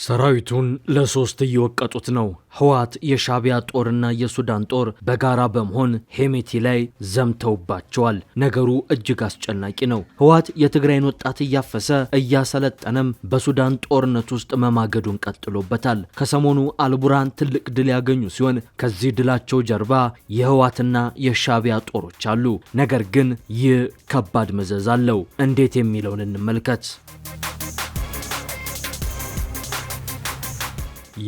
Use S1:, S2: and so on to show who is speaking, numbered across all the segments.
S1: ሰራዊቱን ለሶስት እየወቀጡት ነው። ህወሓት የሻዕቢያ ጦርና የሱዳን ጦር በጋራ በመሆን ሄሜቲ ላይ ዘምተውባቸዋል። ነገሩ እጅግ አስጨናቂ ነው። ህወሓት የትግራይን ወጣት እያፈሰ እያሰለጠነም በሱዳን ጦርነት ውስጥ መማገዱን ቀጥሎበታል። ከሰሞኑ አልቡርሃን ትልቅ ድል ያገኙ ሲሆን ከዚህ ድላቸው ጀርባ የህወሓትና የሻዕቢያ ጦሮች አሉ። ነገር ግን ይህ ከባድ መዘዝ አለው። እንዴት የሚለውን እንመልከት።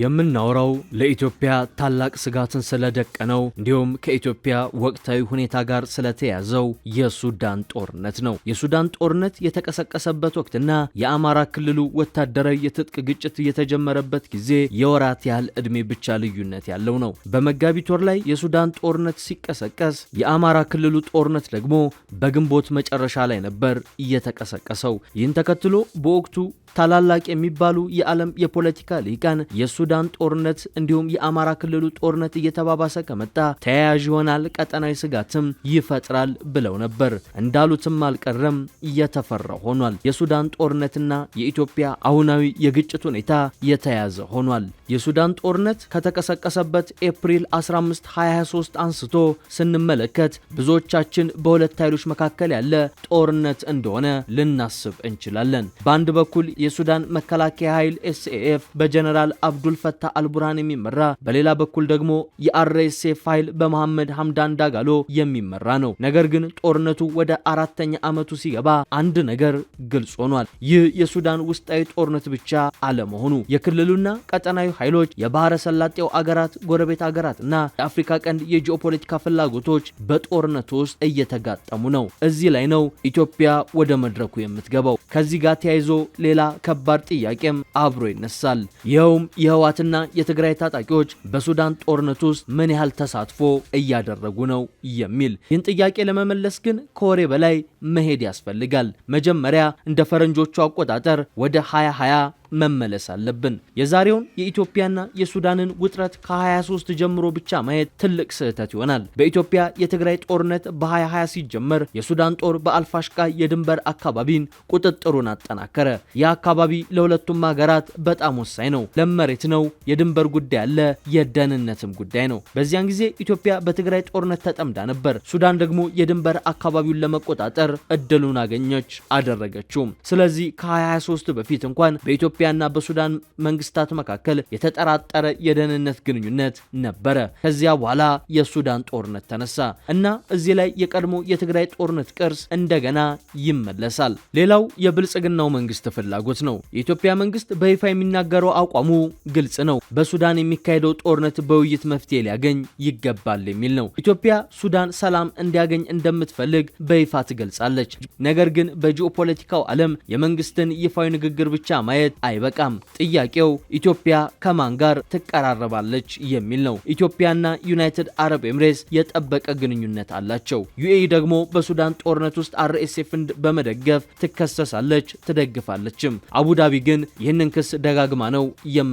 S1: የምናወራው ለኢትዮጵያ ታላቅ ስጋትን ስለደቀነው እንዲሁም ከኢትዮጵያ ወቅታዊ ሁኔታ ጋር ስለተያዘው የሱዳን ጦርነት ነው። የሱዳን ጦርነት የተቀሰቀሰበት ወቅትና የአማራ ክልሉ ወታደራዊ የትጥቅ ግጭት የተጀመረበት ጊዜ የወራት ያህል ዕድሜ ብቻ ልዩነት ያለው ነው። በመጋቢት ወር ላይ የሱዳን ጦርነት ሲቀሰቀስ የአማራ ክልሉ ጦርነት ደግሞ በግንቦት መጨረሻ ላይ ነበር እየተቀሰቀሰው። ይህን ተከትሎ በወቅቱ ታላላቅ የሚባሉ የዓለም የፖለቲካ ሊቃን የሱዳን ጦርነት እንዲሁም የአማራ ክልሉ ጦርነት እየተባባሰ ከመጣ ተያያዥ ይሆናል፣ ቀጠናዊ ስጋትም ይፈጥራል ብለው ነበር። እንዳሉትም አልቀረም፣ እየተፈራ ሆኗል። የሱዳን ጦርነትና የኢትዮጵያ አሁናዊ የግጭት ሁኔታ የተያያዘ ሆኗል። የሱዳን ጦርነት ከተቀሰቀሰበት ኤፕሪል 15 2023 አንስቶ ስንመለከት ብዙዎቻችን በሁለት ኃይሎች መካከል ያለ ጦርነት እንደሆነ ልናስብ እንችላለን። በአንድ በኩል የሱዳን መከላከያ ኃይል ኤስኤኤፍ በጀነራል አብዱል ፈታህ አልቡርሃን የሚመራ፣ በሌላ በኩል ደግሞ የአርኤስኤፍ ኃይል በመሐመድ ሐምዳን ዳጋሎ የሚመራ ነው። ነገር ግን ጦርነቱ ወደ አራተኛ ዓመቱ ሲገባ አንድ ነገር ግልጽ ሆኗል። ይህ የሱዳን ውስጣዊ ጦርነት ብቻ አለመሆኑ የክልሉና ቀጠናዊ ኃይሎች፣ የባህረ ሰላጤው አገራት፣ ጎረቤት አገራትና የአፍሪካ ቀንድ የጂኦፖለቲካ ፍላጎቶች በጦርነቱ ውስጥ እየተጋጠሙ ነው። እዚህ ላይ ነው ኢትዮጵያ ወደ መድረኩ የምትገባው። ከዚህ ጋር ተያይዞ ሌላ ከባድ ጥያቄም አብሮ ይነሳል። ይኸውም የህወሓትና የትግራይ ታጣቂዎች በሱዳን ጦርነት ውስጥ ምን ያህል ተሳትፎ እያደረጉ ነው የሚል። ይህን ጥያቄ ለመመለስ ግን ከወሬ በላይ መሄድ ያስፈልጋል። መጀመሪያ እንደ ፈረንጆቹ አቆጣጠር ወደ 2020 መመለስ አለብን። የዛሬውን የኢትዮጵያና የሱዳንን ውጥረት ከ23 ጀምሮ ብቻ ማየት ትልቅ ስህተት ይሆናል። በኢትዮጵያ የትግራይ ጦርነት በ2020 ሲጀመር የሱዳን ጦር በአልፋሽቃ የድንበር አካባቢን ቁጥጥሩን አጠናከረ። ይህ አካባቢ ለሁለቱም ሀገራት በጣም ወሳኝ ነው። ለመሬት ነው፣ የድንበር ጉዳይ አለ፣ የደህንነትም ጉዳይ ነው። በዚያን ጊዜ ኢትዮጵያ በትግራይ ጦርነት ተጠምዳ ነበር። ሱዳን ደግሞ የድንበር አካባቢውን ለመቆጣጠር እድሉን አገኘች፣ አደረገችውም። ስለዚህ ከ2023 በፊት እንኳን በኢትዮጵያና በሱዳን መንግስታት መካከል የተጠራጠረ የደህንነት ግንኙነት ነበረ። ከዚያ በኋላ የሱዳን ጦርነት ተነሳ እና እዚህ ላይ የቀድሞ የትግራይ ጦርነት ቅርስ እንደገና ይመለሳል። ሌላው የብልጽግናው መንግስት ፍላጎት ነው። የኢትዮጵያ መንግስት በይፋ የሚናገረው አቋሙ ግልጽ ነው። በሱዳን የሚካሄደው ጦርነት በውይይት መፍትሄ ሊያገኝ ይገባል የሚል ነው። ኢትዮጵያ ሱዳን ሰላም እንዲያገኝ እንደምትፈልግ በይፋ ትገልጻለች። ነገር ግን በጂኦፖለቲካው ዓለም የመንግስትን ይፋዊ ንግግር ብቻ ማየት አይበቃም። ጥያቄው ኢትዮጵያ ከማን ጋር ትቀራረባለች የሚል ነው። ኢትዮጵያና ዩናይትድ አረብ ኤምሬትስ የጠበቀ ግንኙነት አላቸው። ዩኤኢ ደግሞ በሱዳን ጦርነት ውስጥ አርኤስኤፍን በመደገፍ ትከሰሳለች፣ ትደግፋለችም። አቡዳቢ ግን ይህንን ክስ ደጋግማ ነው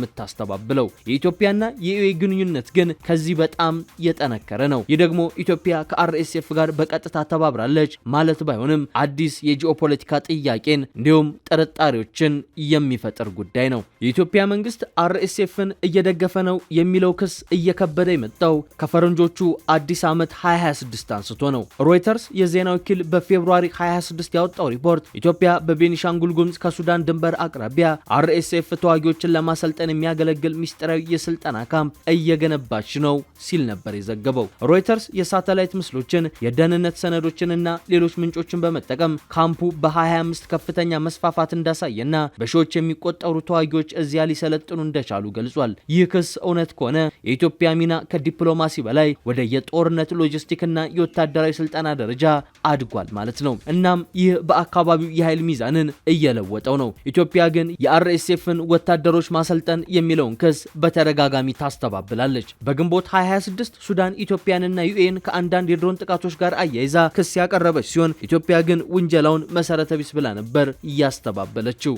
S1: የምታስተባብለው። የኢትዮጵያና የዩኤኢ ግንኙነት ግን ከዚህ በጣም የጠነከረ ነው። ይህ ደግሞ ኢትዮጵያ ከአርኤስኤፍ ጋር በቀጥታ ተባብራለች ማለት ባይሆንም አዲስ የጂኦፖለቲካ ጥያቄን እንዲሁም ጥርጣሬዎችን የሚፈጥር ጉዳይ ነው። የኢትዮጵያ መንግስት አርኤስኤፍን እየደገፈ ነው የሚለው ክስ እየከበደ የመጣው ከፈረንጆቹ አዲስ ዓመት 2026 አንስቶ ነው። ሮይተርስ የዜና ወኪል በፌብሩዋሪ 2026 ያወጣው ሪፖርት ኢትዮጵያ በቤኒሻንጉል ጉሙዝ ከሱዳን ድንበር አቅራቢያ አርኤስኤፍ ተዋጊዎችን ለማሰልጠን የሚያገለግል ሚስጥራዊ የስልጠና ካምፕ እየገነባች ነው ሲል ነበር የዘገበው። ሮይተርስ የሳተላይት ምስሎችን፣ የደህንነት ሰነዶችንና ሌሎች ምንጮችን በመጠቀም ካምፑ በ2025 ከፍተኛ መስፋፋት እንዳሳየና በሺዎች የሚቆጠሩ ተዋጊዎች እዚያ ሊሰለጥኑ እንደቻሉ ገልጿል። ይህ ክስ እውነት ከሆነ የኢትዮጵያ ሚና ከዲፕሎማሲ በላይ ወደ የጦርነት ሎጂስቲክና የወታደራዊ ስልጠና ደረጃ አድጓል ማለት ነው። እናም ይህ በአካባቢው የኃይል ሚዛንን እየለወጠው ነው። ኢትዮጵያ ግን የአርኤስኤፍን ወታደሮች ማሰልጠን የሚለውን ክስ በተደጋጋሚ ታስተባብላለች። በግንቦት 2026 ሱዳን ኢትዮጵያንና ዩኤን ከአንዳንድ የድሮን ጥቃቶች ጋር አያይዛ ክስ ያቀረበች ሲሆን ኢትዮጵያ ግን ውንጀላውን መሰረተ ቢስ ብላ ነበር እያስተባበለችው።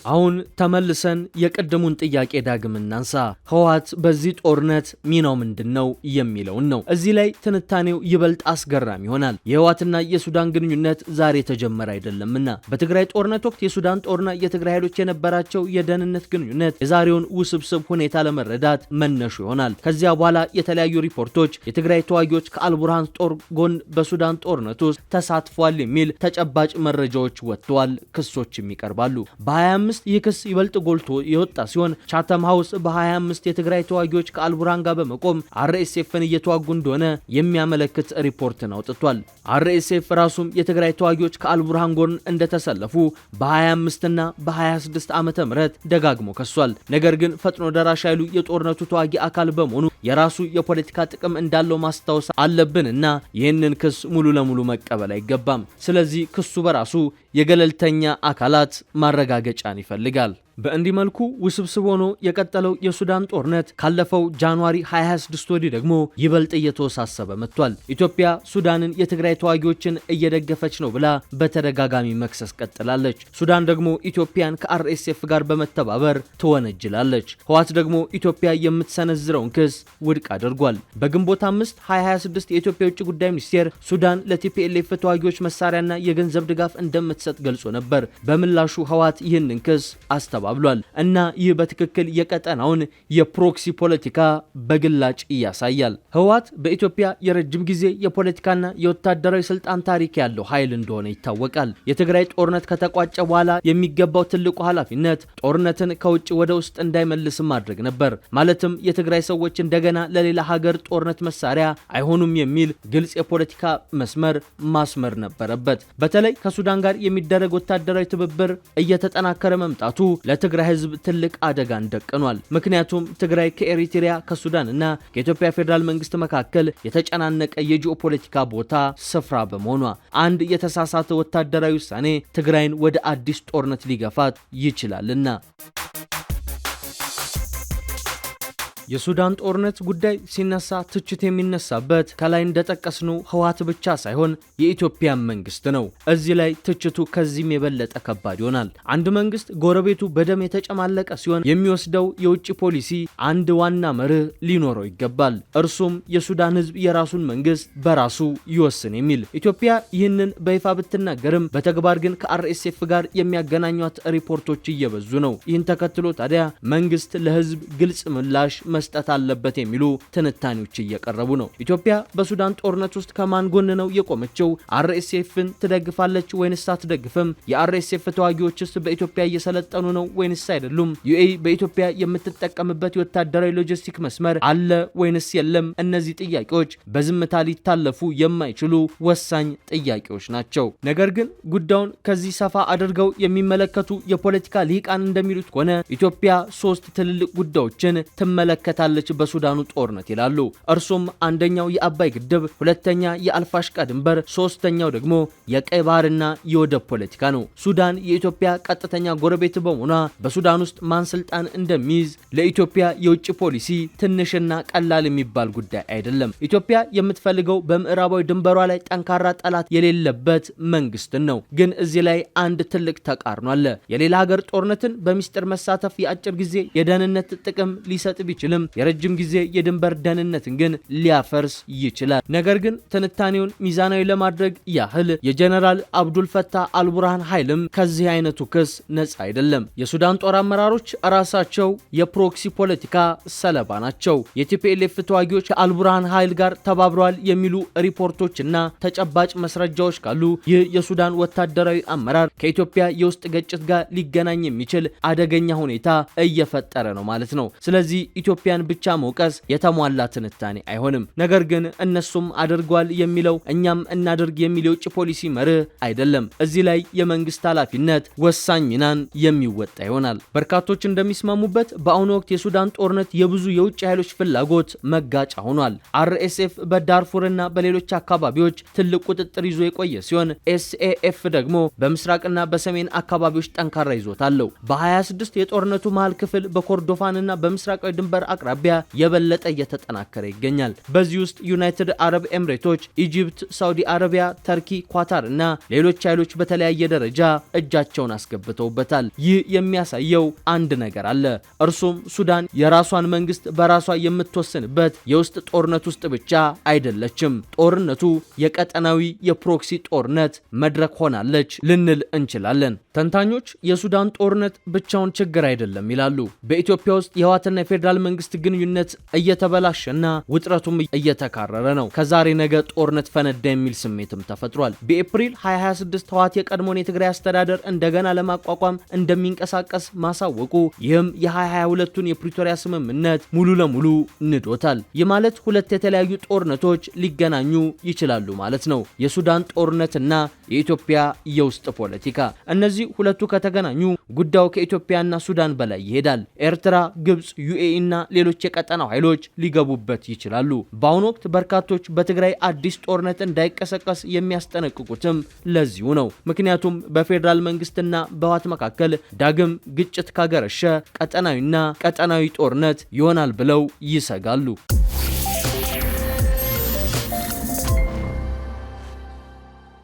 S1: አሁን ተመልሰን የቀደሙን ጥያቄ ዳግም እናንሳ። ህወሓት በዚህ ጦርነት ሚናው ምንድነው የሚለውን ነው። እዚህ ላይ ትንታኔው ይበልጥ አስገራሚ ይሆናል። የህወሓትና የሱዳን ግንኙነት ዛሬ ተጀመረ አይደለምና በትግራይ ጦርነት ወቅት የሱዳን ጦርና የትግራይ ኃይሎች የነበራቸው የደህንነት ግንኙነት የዛሬውን ውስብስብ ሁኔታ ለመረዳት መነሹ ይሆናል። ከዚያ በኋላ የተለያዩ ሪፖርቶች የትግራይ ተዋጊዎች ከአልቡርሃን ጦር ጎን በሱዳን ጦርነት ውስጥ ተሳትፏል የሚል ተጨባጭ መረጃዎች ወጥተዋል፣ ክሶችም ይቀርባሉ። በ25 ይህ ክስ ይበልጥ ጎልቶ የወጣ ሲሆን ቻተም ሃውስ በ25 የትግራይ ተዋጊዎች ከአልቡርሃን ጋር በመቆም አርኤስኤፍን እየተዋጉ እንደሆነ የሚያመለክት ሪፖርትን አውጥቷል። አርኤስኤፍ ራሱም የትግራይ ተዋጊዎች ከአልቡርሃን ጎን እንደተሰለፉ በ25 እና በ26 ዓመተ ምህረት ደጋግሞ ከሷል። ነገር ግን ፈጥኖ ደራሽ ኃይሉ የጦርነቱ ተዋጊ አካል በመሆኑ የራሱ የፖለቲካ ጥቅም እንዳለው ማስታወስ አለብንና ይህንን ክስ ሙሉ ለሙሉ መቀበል አይገባም። ስለዚህ ክሱ በራሱ የገለልተኛ አካላት ማረጋገጫን ይፈልጋል። በእንዲህ መልኩ ውስብስብ ሆኖ የቀጠለው የሱዳን ጦርነት ካለፈው ጃንዋሪ 2026 ወዲህ ደግሞ ይበልጥ እየተወሳሰበ መጥቷል። ኢትዮጵያ ሱዳንን የትግራይ ተዋጊዎችን እየደገፈች ነው ብላ በተደጋጋሚ መክሰስ ቀጥላለች። ሱዳን ደግሞ ኢትዮጵያን ከአርኤስኤፍ ጋር በመተባበር ትወነጅላለች። ህወሓት ደግሞ ኢትዮጵያ የምትሰነዝረውን ክስ ውድቅ አድርጓል። በግንቦት 5 2026 የኢትዮጵያ የውጭ ጉዳይ ሚኒስቴር ሱዳን ለቲፒኤልኤፍ ተዋጊዎች መሳሪያና የገንዘብ ድጋፍ እንደምትሰጥ ገልጾ ነበር። በምላሹ ህወሓት ይህንን ክስ አስተባብሏል እና ይህ በትክክል የቀጠናውን የፕሮክሲ ፖለቲካ በግላጭ ያሳያል። ህወሓት በኢትዮጵያ የረጅም ጊዜ የፖለቲካና የወታደራዊ ስልጣን ታሪክ ያለው ኃይል እንደሆነ ይታወቃል። የትግራይ ጦርነት ከተቋጨ በኋላ የሚገባው ትልቁ ኃላፊነት ጦርነትን ከውጭ ወደ ውስጥ እንዳይመልስ ማድረግ ነበር። ማለትም የትግራይ ሰዎች እንደገና ለሌላ ሀገር ጦርነት መሳሪያ አይሆኑም የሚል ግልጽ የፖለቲካ መስመር ማስመር ነበረበት። በተለይ ከሱዳን ጋር የሚደረግ ወታደራዊ ትብብር እየተጠናከረ መምጣቱ ለትግራይ ህዝብ ትልቅ አደጋን ደቅኗል። ምክንያቱም ትግራይ ከኤሪትሪያ ከሱዳን እና ከኢትዮጵያ ፌዴራል መንግስት መካከል የተጨናነቀ የጂኦፖለቲካ ቦታ ስፍራ በመሆኗ አንድ የተሳሳተ ወታደራዊ ውሳኔ ትግራይን ወደ አዲስ ጦርነት ሊገፋት ይችላልና። የሱዳን ጦርነት ጉዳይ ሲነሳ ትችት የሚነሳበት ከላይ እንደጠቀስነው ህወሓት ብቻ ሳይሆን የኢትዮጵያ መንግስት ነው። እዚህ ላይ ትችቱ ከዚህም የበለጠ ከባድ ይሆናል። አንድ መንግስት ጎረቤቱ በደም የተጨማለቀ ሲሆን የሚወስደው የውጭ ፖሊሲ አንድ ዋና መርህ ሊኖረው ይገባል። እርሱም የሱዳን ህዝብ የራሱን መንግስት በራሱ ይወስን የሚል። ኢትዮጵያ ይህንን በይፋ ብትናገርም በተግባር ግን ከአርኤስኤፍ ጋር የሚያገናኟት ሪፖርቶች እየበዙ ነው። ይህን ተከትሎ ታዲያ መንግስት ለህዝብ ግልጽ ምላሽ መስጠት አለበት የሚሉ ትንታኔዎች እየቀረቡ ነው። ኢትዮጵያ በሱዳን ጦርነት ውስጥ ከማን ጎን ነው የቆመችው? አርኤስኤፍን ትደግፋለች ወይንስ አትደግፍም? የአርኤስኤፍ ተዋጊዎችስ በኢትዮጵያ እየሰለጠኑ ነው ወይንስ አይደሉም? ዩኤኢ በኢትዮጵያ የምትጠቀምበት የወታደራዊ ሎጂስቲክ መስመር አለ ወይንስ የለም? እነዚህ ጥያቄዎች በዝምታ ሊታለፉ የማይችሉ ወሳኝ ጥያቄዎች ናቸው። ነገር ግን ጉዳዩን ከዚህ ሰፋ አድርገው የሚመለከቱ የፖለቲካ ሊቃን እንደሚሉት ከሆነ ኢትዮጵያ ሶስት ትልልቅ ጉዳዮችን ትመለከታለች በሱዳኑ ጦርነት ይላሉ። እርሱም አንደኛው የአባይ ግድብ፣ ሁለተኛ የአልፋሽቃ ድንበር፣ ሶስተኛው ደግሞ የቀይ ባህርና የወደብ ፖለቲካ ነው። ሱዳን የኢትዮጵያ ቀጥተኛ ጎረቤት በመሆኗ በሱዳን ውስጥ ማን ስልጣን እንደሚይዝ ለኢትዮጵያ የውጭ ፖሊሲ ትንሽና ቀላል የሚባል ጉዳይ አይደለም። ኢትዮጵያ የምትፈልገው በምዕራባዊ ድንበሯ ላይ ጠንካራ ጠላት የሌለበት መንግስትን ነው። ግን እዚህ ላይ አንድ ትልቅ ተቃርኖ አለ። የሌላ ሀገር ጦርነትን በሚስጥር መሳተፍ የአጭር ጊዜ የደህንነት ጥቅም ሊሰጥ ቢችልም የረጅም ጊዜ የድንበር ደህንነትን ግን ሊያፈርስ ይችላል። ነገር ግን ትንታኔውን ሚዛናዊ ለማድረግ ያህል የጀነራል አብዱል ፈታህ አልቡርሃን ኃይልም ከዚህ አይነቱ ክስ ነጻ አይደለም። የሱዳን ጦር አመራሮች ራሳቸው የፕሮክሲ ፖለቲካ ሰለባ ናቸው። የቲፒኤልኤፍ ተዋጊዎች ከአልቡርሃን ኃይል ጋር ተባብረዋል የሚሉ ሪፖርቶችና ተጨባጭ መስረጃዎች ካሉ ይህ የሱዳን ወታደራዊ አመራር ከኢትዮጵያ የውስጥ ግጭት ጋር ሊገናኝ የሚችል አደገኛ ሁኔታ እየፈጠረ ነው ማለት ነው። ስለዚህ ኢትዮጵያን ብቻ መውቀስ የተሟላ ትንታኔ አይሆንም። ነገር ግን እነሱም አድርጓል የሚለው እኛም እናድርግ የሚለው የውጭ ፖሊሲ መርህ አይደለም። እዚህ ላይ የመንግስት ኃላፊነት ወሳኝ ሚናን የሚወጣ ይሆናል። በርካቶች እንደሚስማሙበት በአሁኑ ወቅት የሱዳን ጦርነት የብዙ የውጭ ኃይሎች ፍላጎት መጋጫ ሆኗል። አርኤስኤፍ በዳርፉርና በሌሎች አካባቢዎች ትልቅ ቁጥጥር ይዞ የቆየ ሲሆን ኤስኤኤፍ ደግሞ በምስራቅና በሰሜን አካባቢዎች ጠንካራ ይዞታ አለው። በ26 የጦርነቱ መሃል ክፍል በኮርዶፋንና በምስራቃዊ ድንበር አቅራቢያ የበለጠ እየተጠናከረ ይገኛል። በዚህ ውስጥ ዩናይትድ አረብ ኤምሬቶች፣ ኢጂፕት፣ ሳውዲ አረቢያ፣ ተርኪ፣ ኳታር እና ሌሎች ኃይሎች በተለያየ ደረጃ እጃቸውን አስገብተውበታል። ይህ የሚያሳየው አንድ ነገር አለ። እርሱም ሱዳን የራሷን መንግስት በራሷ የምትወስንበት የውስጥ ጦርነት ውስጥ ብቻ አይደለችም። ጦርነቱ የቀጠናዊ የፕሮክሲ ጦርነት መድረክ ሆናለች ልንል እንችላለን። ተንታኞች የሱዳን ጦርነት ብቻውን ችግር አይደለም ይላሉ። በኢትዮጵያ ውስጥ የህወሓትና የፌዴራል መንግስት ግንኙነት እየተበላሸና ውጥረቱም እየተካረረ ነው። ከዛሬ ነገ ጦርነት ፈነዳ የሚል ስሜትም ተፈጥሯል። በኤፕሪል 2026 ህወሓት የቀድሞውን የትግራይ አስተዳደር እንደገና ለማቋቋም እንደሚንቀሳቀስ ማሳወቁ ይህም የ2022ቱን የፕሪቶሪያ ስምምነት ሙሉ ለሙሉ ንዶታል። ይህ ማለት ሁለት የተለያዩ ጦርነቶች ሊገናኙ ይችላሉ ማለት ነው። የሱዳን ጦርነትና የኢትዮጵያ የውስጥ ፖለቲካ። እነዚህ ሁለቱ ከተገናኙ ጉዳዩ ከኢትዮጵያና ሱዳን በላይ ይሄዳል። ኤርትራ፣ ግብጽ፣ ዩኤኢ እና ሌሎች የቀጠናው ኃይሎች ሊገቡበት ይችላሉ። በአሁኑ ወቅት በርካቶች በትግራይ አዲስ ጦርነት እንዳይቀሰቀስ የሚያስጠነቅቁትም ለዚሁ ነው። ምክንያቱም በፌዴራል መንግስትና በህወሓት መካከል ዳግም ግጭት ካገረሸ ቀጠናዊ ጦርነት ይሆናል ብለው ይሰጋሉ።